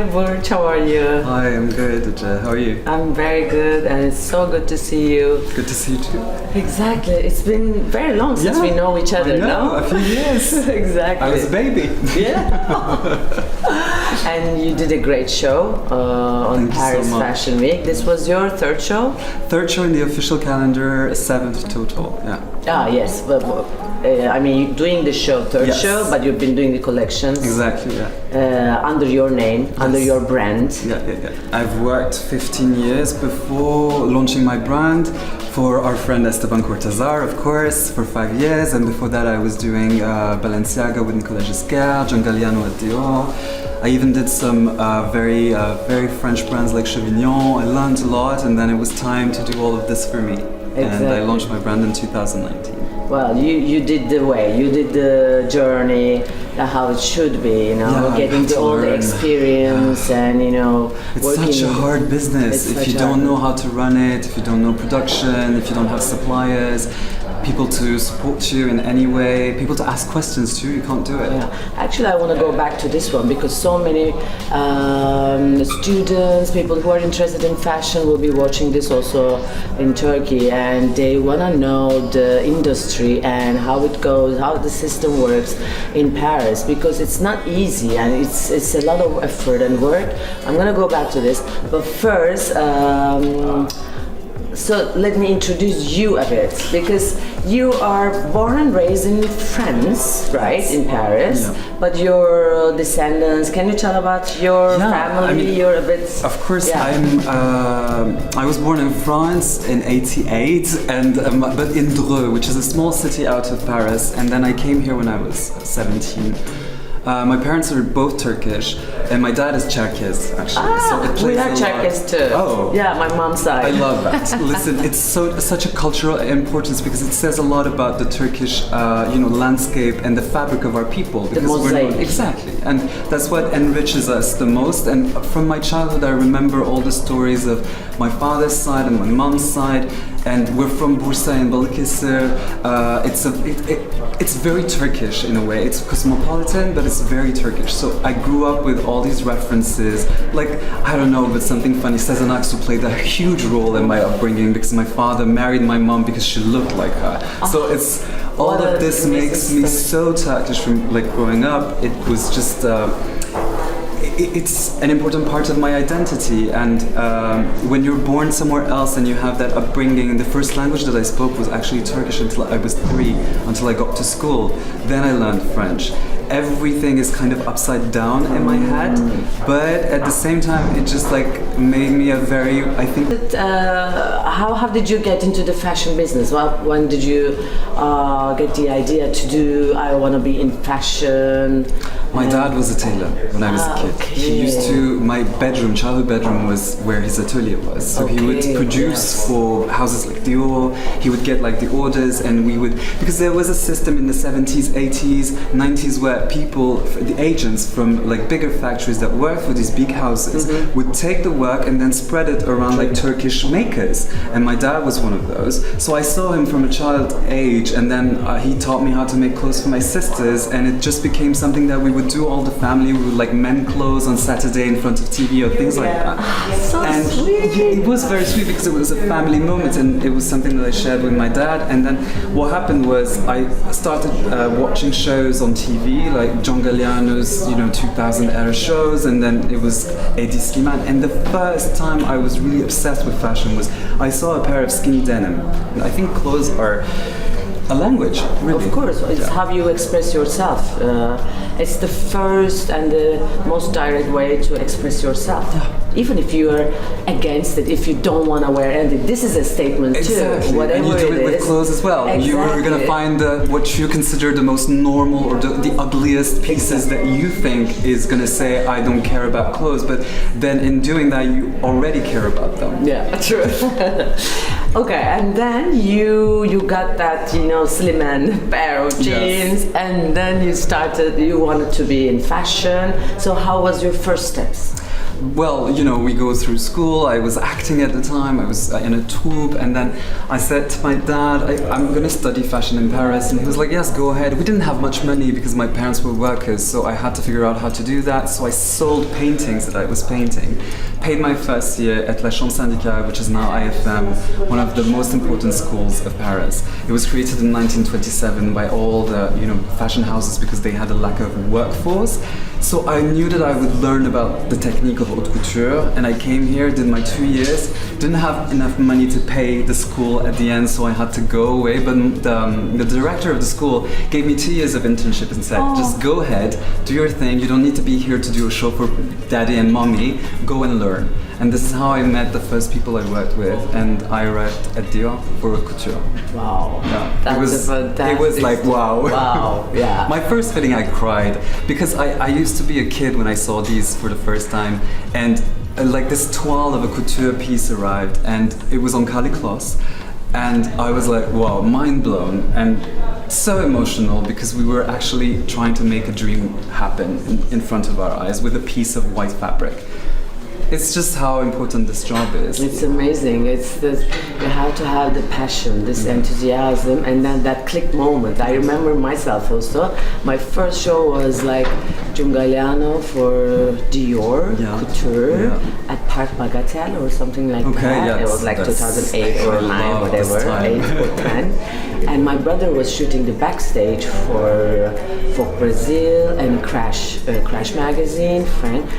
Hi Burç, how are you? Hi, I'm good, Ece. How are you? I'm very good and it's so good to see you. Good to see you too. Exactly, it's been very long since we know each other, I know, a few years. Exactly. I was a baby. Yeah. And you did a great show on Thank you Paris so much. Fashion Week. This was your third show? Third show in the official calendar, seventh total, yeah. Ah, yes, but I mean, you're doing the show, third Yes. show, but you've been doing the collections. Exactly, yeah. Under your name, under your brand. Yeah. I've worked 15 years before launching my brand for our friend Esteban Cortazar, of course, for 5 years, and before that I was doing Balenciaga with Nicolas Gisquert, John Galliano at Dior. I even did some very French brands like Chevignon. I learned a lot, and then it was time to do all of this for me. Exactly. And I launched my brand in 2019. Well, you did the way, you did the journey, how it should be, you know, Yeah, getting all the experience and, you know, it's working. such a hard business if you don't know how to run it, if you don't know production, if you don't have suppliers, people to support you in any way, people to ask questions to, you can't do it. Yeah. Actually, I want to go back to this one because so many students, people who are interested in fashion will be watching this also in Turkey, and they want to know the industry and how it goes, how the system works in Paris, because it's not easy and it's a lot of effort and work. I'm going to go back to this, but first, so let me introduce you a bit, because you are born and raised in France, right, in Paris, Yeah. but your descendants, can you tell about your family, I mean, your a bit? Of course, Yeah. I was born in France in '88, and but in Dreux, which is a small city out of Paris, and then I came here when I was 17. My parents are both Turkish, and my dad is Cherkess, actually. So it We plays are a lot. Cherkess too. Oh. Yeah, my mom's side. I love that. Listen, it's such a cultural importance because it says a lot about the Turkish, landscape and the fabric of our people. Because mosaic. Exactly, and that's what enriches us the most. And from my childhood, I remember all the stories of my father's side and my mom's side. And we're from Bursa in Balıkesir. It's very Turkish in a way. It's cosmopolitan, but it's very Turkish. So I grew up with all these references. Like, I don't know, but something funny. Sezen Aksu played a huge role in my upbringing because my father married my mom because she looked like her. So it's all of this makes me so Turkish from like growing up. It was just. It's an important part of my identity, and when you're born somewhere else and you have that upbringing, the first language that I spoke was actually Turkish until I was 3, until I got to school. Then I learned French. Everything is kind of upside down in my head, but at the same time, it just like made me a very, I think. How did you get into the fashion business? Well, when did you get the idea to do, I want to be in fashion? My dad was a tailor when I was a kid. Okay. He used to, my bedroom, childhood bedroom was where his atelier was. So he would produce for houses like Dior, he would get like the orders, and we would, because there was a system in the 70s, 80s, 90s where people, the agents from like bigger factories that worked for these big houses would take the work and then spread it around like Turkish makers. And my dad was one of those. So I saw him from a child age, and then he taught me how to make clothes for my sisters, and it just became something that we would do all the family. We would like mend clothes on Saturday in front of TV or things like that. So And sweet. it was very sweet because it was a family moment, and it was something that I shared with my dad. And then what happened was I started watching shows on TV, like John Galliano's 2000 era shows, and then it was Eddie Sliman. And the first time I was really obsessed with fashion was I saw a pair of skinny denim. And I think clothes are a language, really. Of course, it's how you express yourself. It's the first and the most direct way to express yourself. Even if you are against it, if you don't want to wear anything, this is a statement Exactly. too. Whatever and you do it with clothes as well. Exactly. You're gonna find what you consider the most normal or the ugliest pieces that you think is gonna say, I don't care about clothes, but then in doing that you already care about them. Yeah, true. Okay, and then you got that slim and pair of jeans, and then you wanted to be in fashion. So how was your first steps? well, you know, we go through school. I was acting at the time. I was in a troupe, and then I said to my dad, I'm gonna study fashion in Paris, and he was like, yes, go ahead. We didn't have much money because my parents were workers, so I had to figure out how to do that. So I sold paintings that I was painting. Paid my first year at La Chambre Syndicale, which is now IFM, one of the most important schools of Paris. It was created in 1927 by all the, you know, fashion houses because they had a lack of workforce. So I knew that I would learn about the technique of haute couture, and I came here, did my 2 years, didn't have enough money to pay the school at the end, so I had to go away. But the director of the school gave me 2 years of internship and said, just go ahead, do your thing. You don't need to be here to do a show for daddy and mommy. Go and learn. And this is how I met the first people I worked with, and I arrived at Dior for haute couture. Wow. Yeah. It was like, wow. Wow, yeah. My first fitting, I cried because I used to be a kid when I saw these for the first time, and like this toile of a couture piece arrived, and it was on Caliclos, and I was like, wow, mind blown, and so emotional because we were actually trying to make a dream happen in front of our eyes with a piece of white fabric. It's just how important this job is. It's amazing. It's this, you have to have the passion, this enthusiasm, and then that click moment. I remember myself also. My first show was like Giungaliano for Dior Couture at Parc Bagatelle or something like that. Yeah, it was like 2008 or 9, whatever, 8 or 10. And my brother was shooting the backstage for Brazil and Crash magazine, French.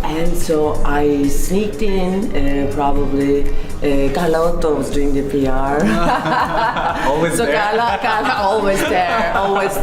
And so I sneaked in, probably, Carla Otto was doing the PR. Always so there. Carla always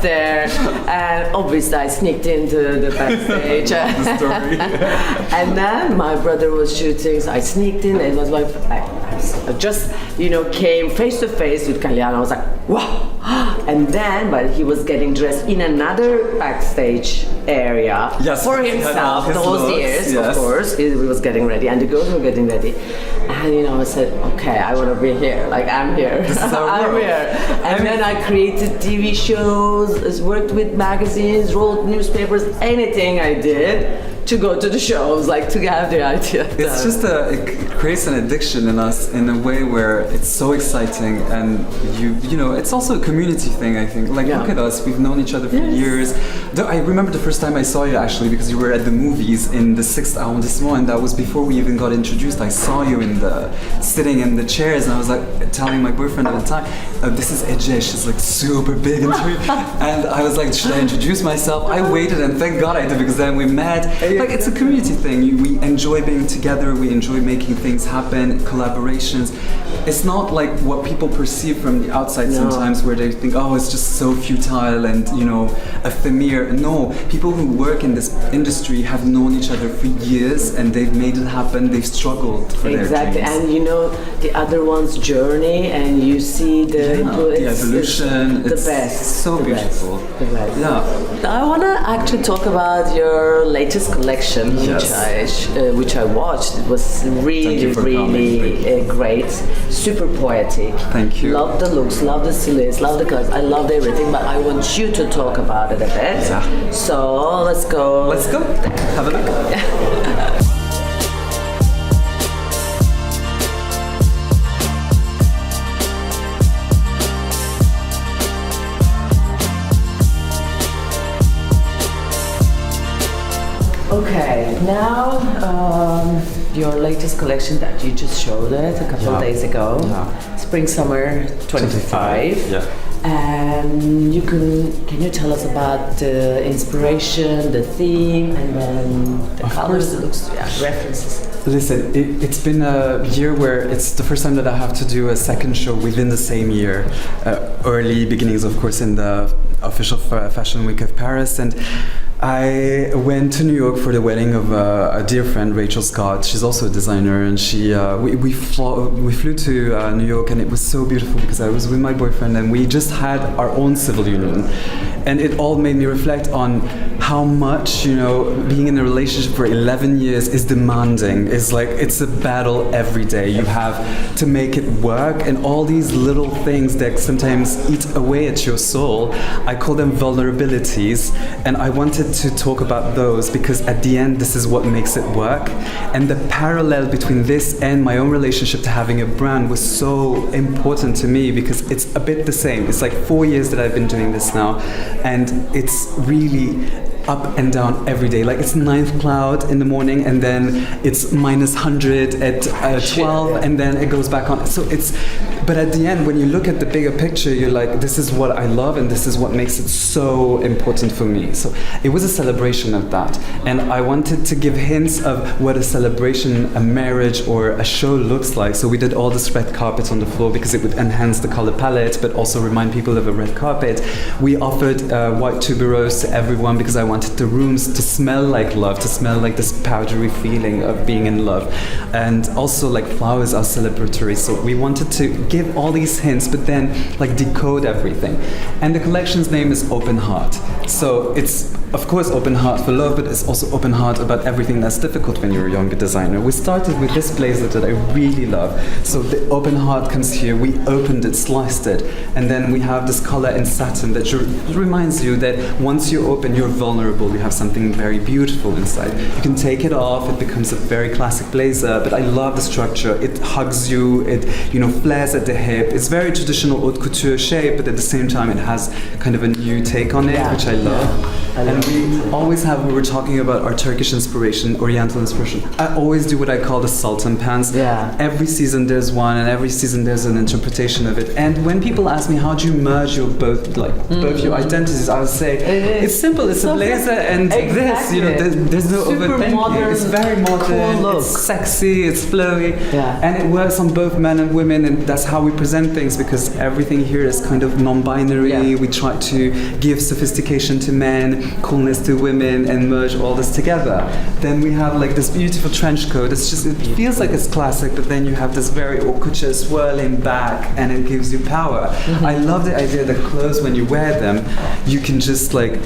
there. And obviously I sneaked into the backstage. The story. And then my brother was shooting, so I sneaked in, and it was like, I just, you know, came face to face with Caliano. I was like, wow. And then, but he was getting dressed in another backstage area for himself those years, of course. He was getting ready, and the girls were getting ready. And you know, I said, okay, I want to be here. Like, I'm here. I'm here. And then I created TV shows, worked with magazines, wrote newspapers, anything I did to go to the shows, like to have the idea. It's just it creates an addiction in us in a way where it's so exciting, and you know, it's also a community thing, I think. Like, look at us, we've known each other for years. I remember the first time I saw you, actually, because you were at the movies in the 6th arrondissement, and that was before we even got introduced. I saw you sitting in the chairs, and I was like telling my boyfriend at the time, this is Ece, she's like super big and and I was like, should I introduce myself? I waited, and thank God I did, because then we met. Like, it's a community thing. We enjoy being together. We enjoy making things happen, collaborations. It's not like what people perceive from the outside sometimes, where they think, oh, it's just so futile and, you know, ephemeral. No, people who work in this industry have known each other for years, and they've made it happen. They've struggled for their dreams. Exactly, and you know the other one's journey, and you see the evolution. It's the best. So beautiful. The best. Yeah. I want to actually talk about your latest collection, which I watched. It was really great, super poetic. Thank you. Love the looks, love the silhouettes, love the colors. I loved everything, but I want you to talk about it a bit. Yeah. So let's go. Let's go. Have a look. Okay, now your latest collection that you just showed it a couple of days ago, Spring Summer 25. Yeah. And can you tell us about the inspiration, the theme, and then the colors, the looks, references? Listen, it's been a year where it's the first time that I have to do a second show within the same year. Early beginnings, of course, in the official Fashion Week of Paris, and I went to New York for the wedding of a dear friend, Rachel Scott. She's also a designer, and we flew to New York, and it was so beautiful because I was with my boyfriend, and we just had our own civil union, and it all made me reflect on how much, you know, being in a relationship for 11 years is demanding. It's like, it's a battle every day. You have to make it work, and all these little things that sometimes eat away at your soul, I call them vulnerabilities, and I wanted wanted to talk about those because at the end, this is what makes it work. And the parallel between this and my own relationship to having a brand was so important to me because it's a bit the same. It's like 4 years that I've been doing this now, and it's really up and down every day. Like it's 9th cloud in the morning, and then it's minus 100 at 12, and then it goes back on. So it's, but at the end, when you look at the bigger picture, you're like, this is what I love, and this is what makes it so important for me. So it was a celebration of that, and I wanted to give hints of what a celebration, a marriage, or a show looks like. So we did all this red carpet on the floor because it would enhance the color palette, but also remind people of a red carpet. We offered white tuberose to everyone because I wanted the rooms to smell like love, to smell like this powdery feeling of being in love. And also like flowers are celebratory, so we wanted to give all these hints but then like decode everything. And the collection's name is Open Heart. So it's of course open heart for love, but it's also open heart about everything that's difficult when you're a younger designer. We started with this blazer that I really love. So the open heart comes here, we opened it, sliced it, and then we have this color in satin that reminds you that once you open, you're vulnerable, you have something very beautiful inside. You can take it off, it becomes a very classic blazer, but I love the structure. It hugs you, it flares at the hip. It's very traditional haute couture shape, but at the same time it has kind of a new take on it, which I love. And we were talking about our Turkish inspiration, Oriental inspiration. I always do what I call the Sultan pants. Yeah. Every season there's one, and every season there's an interpretation of it. And when people ask me how do you merge your both your identities, I would say it's simple. It's a blazer and this. There's no overthinking. Modern, it's very modern. Cool look. It's sexy. It's flowy. Yeah. And it works on both men and women, and that's how we present things because everything here is kind of non-binary. Yeah. We try to give sophistication to men, coolness to women, and merge all this together. Then we have like this beautiful trench coat. It feels like it's classic, but then you have this very haute couture swirling back, and it gives you power. Mm-hmm. I love the idea that clothes, when you wear them, you can just like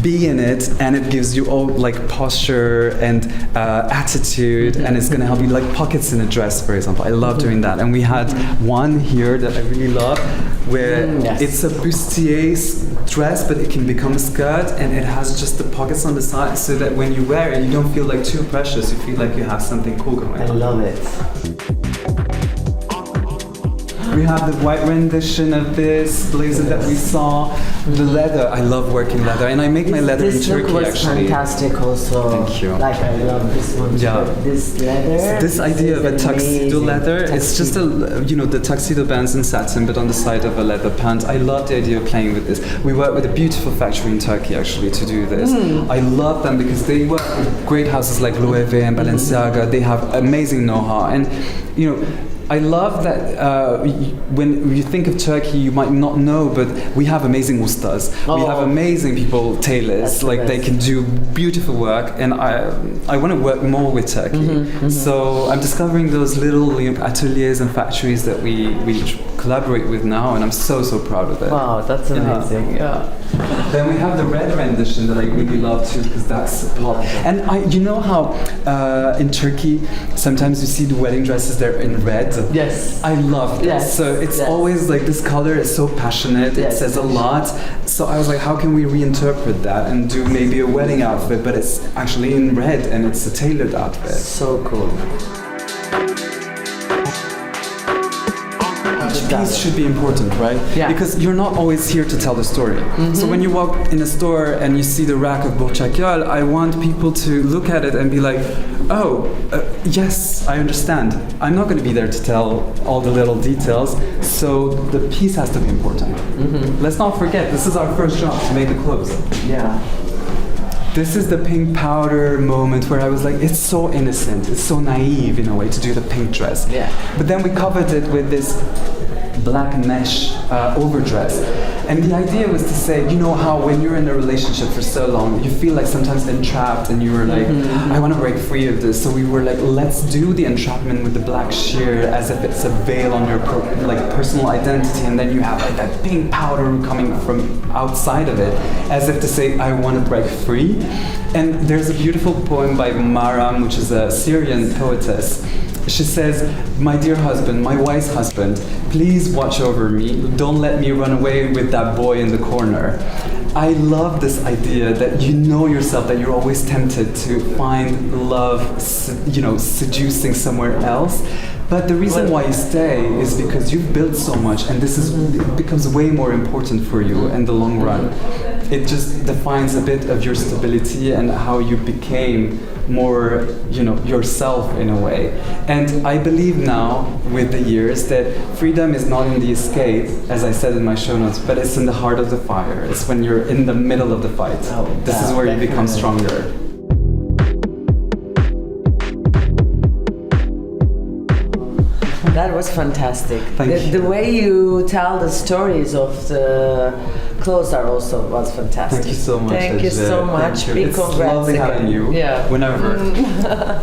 be in it, and it gives you all like posture and attitude, and it's going to help you, like pockets in a dress, for example. I love doing that, and we had one here that I really love, where it's a bustier dress, but it can become a skirt, and it has just the pockets on the side, so that when you wear it, you don't feel like too precious. You feel like you have something cool going on. I love it. We have the white rendition of this blazer that we saw. The leather, I love working leather, and I make my leather in Turkey was actually. Fantastic also. Thank you. Like I love this one. Yeah. This leather. This idea of a tuxedo leather, it's just the tuxedo bands in satin, but on the side of a leather pant. I love the idea of playing with this. We work with a beautiful factory in Turkey actually to do this. I love them because they work with great houses like Loewe and Balenciaga. They have amazing know-how, and I love that when you think of Turkey, you might not know, but we have amazing ustas. We have amazing people, tailors, they can do beautiful work, and I want to work more with Turkey. So I'm discovering those little ateliers and factories that we collaborate with now, and I'm so proud of it. Wow, that's amazing. Yeah. Then we have the red rendition that I really love too, because that's pop. And you know how in Turkey sometimes you see the wedding dresses, they're in red. Yes. I love this. Yes. So it's always like this color is so passionate. It says a lot. So I was like, how can we reinterpret that and do maybe a wedding outfit, but it's actually in red and it's a tailored outfit. So cool. Each piece should be important, right? Yeah. Because you're not always here to tell the story. So when you walk in a store and you see the rack of Burç Akyol, I want people to look at it and be like, oh, yes, I understand. I'm not going to be there to tell all the little details, so the piece has to be important. Let's not forget, this is our first job, to make the clothes. Yeah. This is the pink powder moment where I was like, it's so innocent, it's so naive in a way to do the pink dress. Yeah. But then we covered it with this black mesh overdress. And the idea was to say, you know how when you're in a relationship for so long, you feel like sometimes entrapped and you were like, I want to break free of this. So we were like, let's do the entrapment with the black sheer as if it's a veil on your personal identity, and then you have like that pink powder coming from outside of it, as if to say, I want to break free. And there's a beautiful poem by Maram, which is a Syrian poetess. She says, my dear husband, my wise husband, please watch over me. Don't let me run away with that boy in the corner. I love this idea that you know yourself, that you're always tempted to find love, seducing somewhere else. But the reason why you stay is because you've built so much, and it becomes way more important for you in the long run. It just defines a bit of your stability and how you became more, yourself in a way. And I believe now, with the years, that freedom is not in the escape, as I said in my show notes, but it's in the heart of the fire. It's when you're in the middle of the fight. This is where you become stronger. That was fantastic. Thank you. The way you tell the stories of the clothes was fantastic. Thank you so much. Thank you so much. Big it's congrats lovely again. having you. Yeah. Whenever.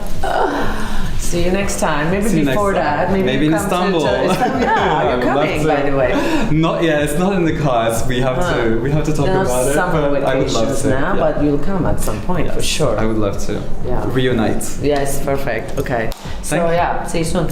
See you next time. Maybe See you before next that. time. Maybe in come Istanbul. To Istanbul. Yeah, you're coming, by the way. Not yet. It's not in the cards. We have to talk about it. Summer But I would love vacations to. now, but you'll come at some point for sure. I would love to. Yeah. Reunite. Yes, perfect. Okay. So Thank you. yeah, see you soon.